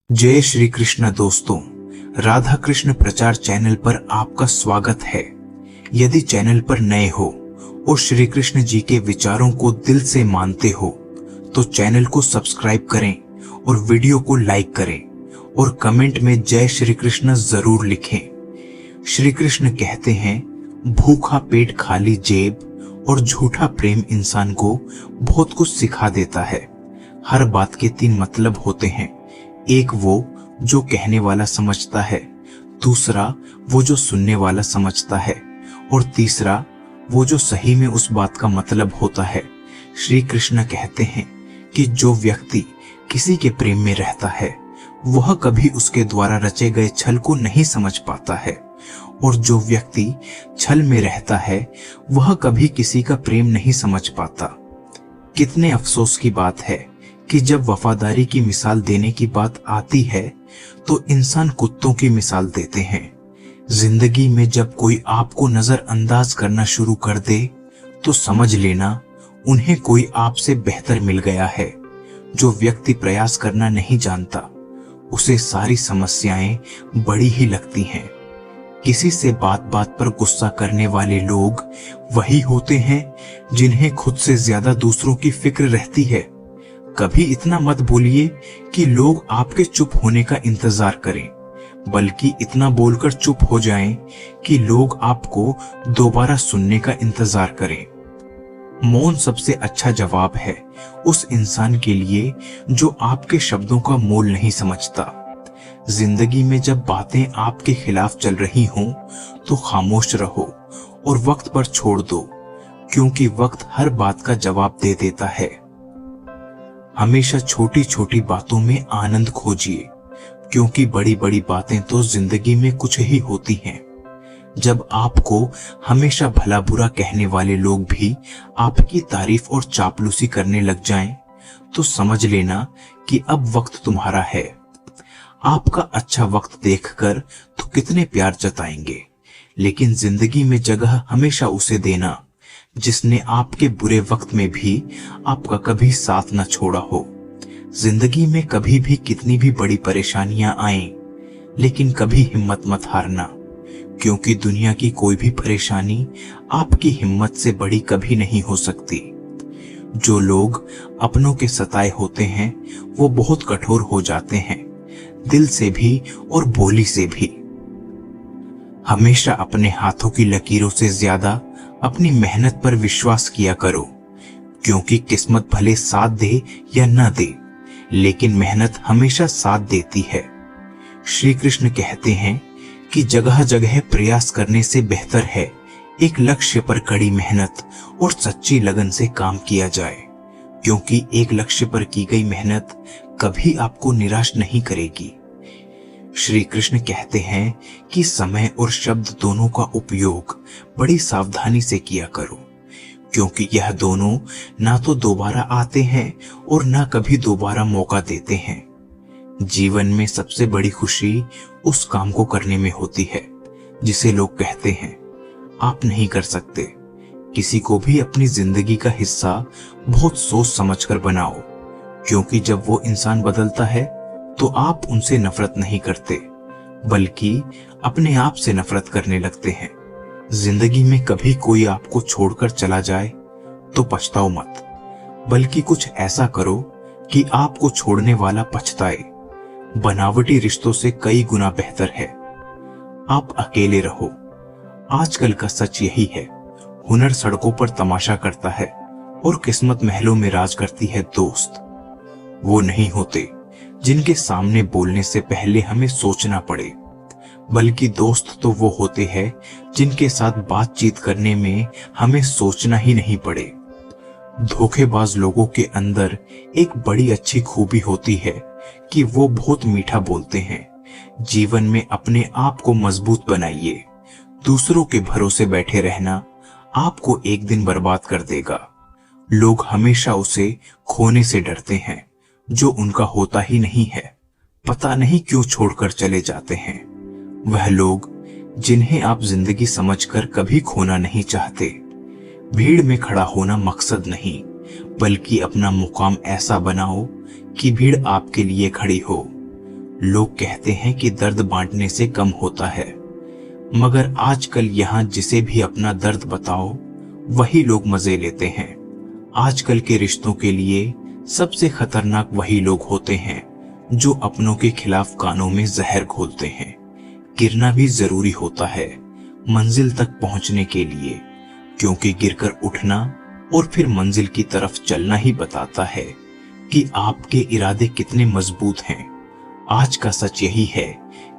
जय श्री कृष्ण दोस्तों, राधा कृष्ण प्रचार चैनल पर आपका स्वागत है। यदि चैनल पर नए हो और श्री कृष्ण जी के विचारों को दिल से मानते हो तो चैनल को सब्सक्राइब करें और वीडियो को लाइक करें और कमेंट में जय श्री कृष्ण जरूर लिखें। श्री कृष्ण कहते हैं, भूखा पेट खाली जेब और झूठा प्रेम इंसान को बहुत कुछ सिखा देता है। हर बात के तीन मतलब होते हैं। एक वो जो कहने वाला समझता है, दूसरा वो जो सुनने वाला समझता है और तीसरा वो जो सही में उस बात का मतलब होता है। श्री कृष्ण कहते हैं कि जो व्यक्ति किसी के प्रेम में रहता है वह कभी उसके द्वारा रचे गए छल को नहीं समझ पाता है, और जो व्यक्ति छल में रहता है वह कभी किसी का प्रेम नहीं समझ पाता। कितने अफसोस की बात है कि जब वफादारी की मिसाल देने की बात आती है तो इंसान कुत्तों की मिसाल देते हैं। जिंदगी में जब कोई आपको नजरअंदाज करना शुरू कर दे तो समझ लेना उन्हें कोई आपसे बेहतर मिल गया है। जो व्यक्ति प्रयास करना नहीं जानता उसे सारी समस्याएं बड़ी ही लगती हैं। किसी से बात बात पर गुस्सा करने वाले लोग वही होते हैं जिन्हें खुद से ज्यादा दूसरों की फिक्र रहती है। कभी इतना मत बोलिए कि लोग आपके चुप होने का इंतजार करें, बल्कि इतना बोलकर चुप हो जाएं कि लोग आपको दोबारा सुनने का इंतजार करें। मौन सबसे अच्छा जवाब है उस इंसान के लिए जो आपके शब्दों का मोल नहीं समझता। जिंदगी में जब बातें आपके खिलाफ चल रही हों तो खामोश रहो और वक्त पर छोड़ दो, क्योंकि वक्त हर बात का जवाब दे देता है। हमेशा छोटी छोटी बातों में आनंद खोजिए, क्योंकि बड़ी बड़ी बातें तो जिंदगी में कुछ ही होती हैं। जब आपको हमेशा भला बुरा कहने वाले लोग भी आपकी तारीफ और चापलूसी करने लग जाएं, तो समझ लेना कि अब वक्त तुम्हारा है। आपका अच्छा वक्त देखकर तो कितने प्यार जताएंगे, लेकिन जिंदगी में जगह हमेशा उसे देना जिसने आपके बुरे वक्त में भी आपका कभी साथ न छोड़ा हो। जिंदगी में कभी भी कितनी भी बड़ी परेशानियां आएं, लेकिन कभी हिम्मत मत हारना, क्योंकि दुनिया की कोई भी परेशानी आपकी हिम्मत से बड़ी कभी नहीं हो सकती। जो लोग अपनों के सताए होते हैं वो बहुत कठोर हो जाते हैं, दिल से भी और बोली से भी। हमेशा अपने हाथों की लकीरों से ज्यादा अपनी मेहनत पर विश्वास किया करो, क्योंकि किस्मत भले साथ दे या न दे, लेकिन मेहनत हमेशा साथ देती है। श्री कृष्ण कहते हैं कि जगह जगह प्रयास करने से बेहतर है एक लक्ष्य पर कड़ी मेहनत और सच्ची लगन से काम किया जाए, क्योंकि एक लक्ष्य पर की गई मेहनत कभी आपको निराश नहीं करेगी। श्री कृष्ण कहते हैं कि समय और शब्द दोनों का उपयोग बड़ी सावधानी से किया करो, क्योंकि यह दोनों ना तो दोबारा आते हैं और ना कभी दोबारा मौका देते हैं। जीवन में सबसे बड़ी खुशी उस काम को करने में होती है जिसे लोग कहते हैं आप नहीं कर सकते। किसी को भी अपनी जिंदगी का हिस्सा बहुत सोच समझकर बनाओ, क्योंकि जब वो इंसान बदलता है तो आप उनसे नफरत नहीं करते, बल्कि अपने आप से नफरत करने लगते हैं। जिंदगी में कभी कोई आपको छोड़कर चला जाए तो पछताओ मत, बल्कि कुछ ऐसा करो कि आपको छोड़ने वाला पछताए। बनावटी रिश्तों से कई गुना बेहतर है आप अकेले रहो। आजकल का सच यही है, हुनर सड़कों पर तमाशा करता है और किस्मत महलों में राज करती है। दोस्त वो नहीं होते जिनके सामने बोलने से पहले हमें सोचना पड़े, बल्कि दोस्त तो वो होते हैं जिनके साथ बातचीत करने में हमें सोचना ही नहीं पड़े। धोखेबाज लोगों के अंदर एक बड़ी अच्छी खूबी होती है कि वो बहुत मीठा बोलते हैं। जीवन में अपने आप को मजबूत बनाइए। दूसरों के भरोसे बैठे रहना आपको एक दिन बर्बाद कर देगा। लोग हमेशा उसे खोने से डरते हैं जो उनका होता ही नहीं है। पता नहीं क्यों छोड़कर चले जाते हैं वह लोग जिन्हें आप जिंदगी समझकर कभी खोना नहीं चाहते। भीड़ में खड़ा होना मकसद नहीं, बल्कि अपना मुकाम ऐसा बनाओ कि भीड़ आपके लिए खड़ी हो। लोग कहते हैं कि दर्द बांटने से कम होता है, मगर आजकल यहाँ जिसे भी अपना दर्द बताओ वही लोग मजे लेते हैं। आजकल के रिश्तों के लिए सबसे खतरनाक वही लोग होते हैं जो अपनों के खिलाफ कानों में जहर घोलते हैं। गिरना भी जरूरी होता है मंजिल तक पहुंचने के लिए, क्योंकि गिरकर उठना और फिर मंजिल की तरफ चलना ही बताता है कि आपके इरादे कितने मजबूत हैं। आज का सच यही है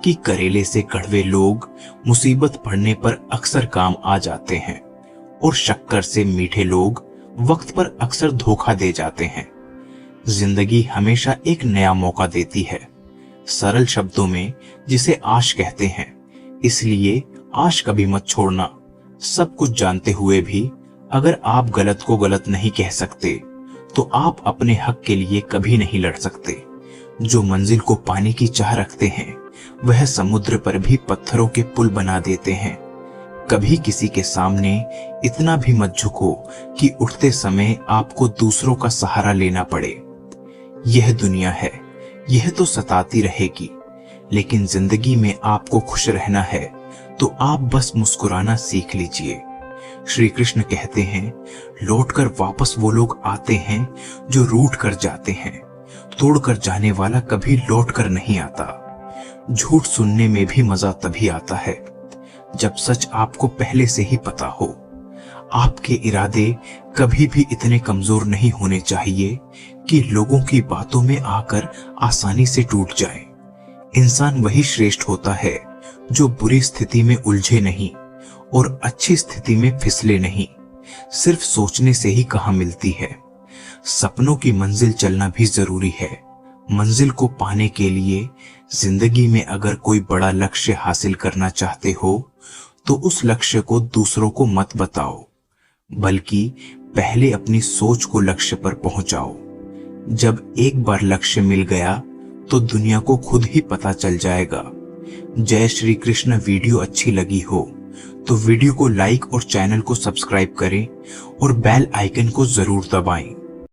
कि करेले से कड़वे लोग मुसीबत पड़ने पर अक्सर काम आ जाते हैं और शक्कर से मीठे लोग वक्त पर अक्सर धोखा दे जाते हैं। जिंदगी हमेशा एक नया मौका देती है, सरल शब्दों में जिसे आश कहते हैं। इसलिए आश कभी मत छोड़ना। सब कुछ जानते हुए भी अगर आप गलत को गलत नहीं कह सकते तो आप अपने हक के लिए कभी नहीं लड़ सकते। जो मंजिल को पाने की चाह रखते हैं वह समुद्र पर भी पत्थरों के पुल बना देते हैं। कभी किसी के सामने इतना भी मत झुको कि उठते समय आपको दूसरों का सहारा लेना पड़े। यह दुनिया है, यह तो सताती रहेगी, लेकिन जिंदगी में आपको खुश रहना है तो आप बस मुस्कुराना सीख लीजिए। श्री कृष्ण कहते हैं, लौटकर वापस वो लोग आते हैं जो रूठ कर जाते हैं। तोड़कर जाने वाला कभी लौटकर नहीं आता। झूठ सुनने में भी मजा तभी आता है जब सच आपको पहले से ही पता हो। आपके इरादे कभी भी इतने कमजोर नहीं होने चाहिए कि लोगों की बातों में आकर आसानी से टूट जाए। इंसान वही श्रेष्ठ होता है जो बुरी स्थिति में उलझे नहीं और अच्छी स्थिति में फिसले नहीं। सिर्फ सोचने से ही कहाँ मिलती है। सपनों की मंजिल चलना भी जरूरी है। मंजिल को पाने के लिए जिंदगी में अगर कोई बड़ा लक्ष्य हासिल करना चाहते हो तो उस लक्ष्य को दूसरों को मत बताओ, बल्कि पहले अपनी सोच को लक्ष्य पर पहुंचाओ। जब एक बार लक्ष्य मिल गया तो दुनिया को खुद ही पता चल जाएगा। जय श्री कृष्ण। वीडियो अच्छी लगी हो तो वीडियो को लाइक और चैनल को सब्सक्राइब करें और बेल आइकन को जरूर दबाएं।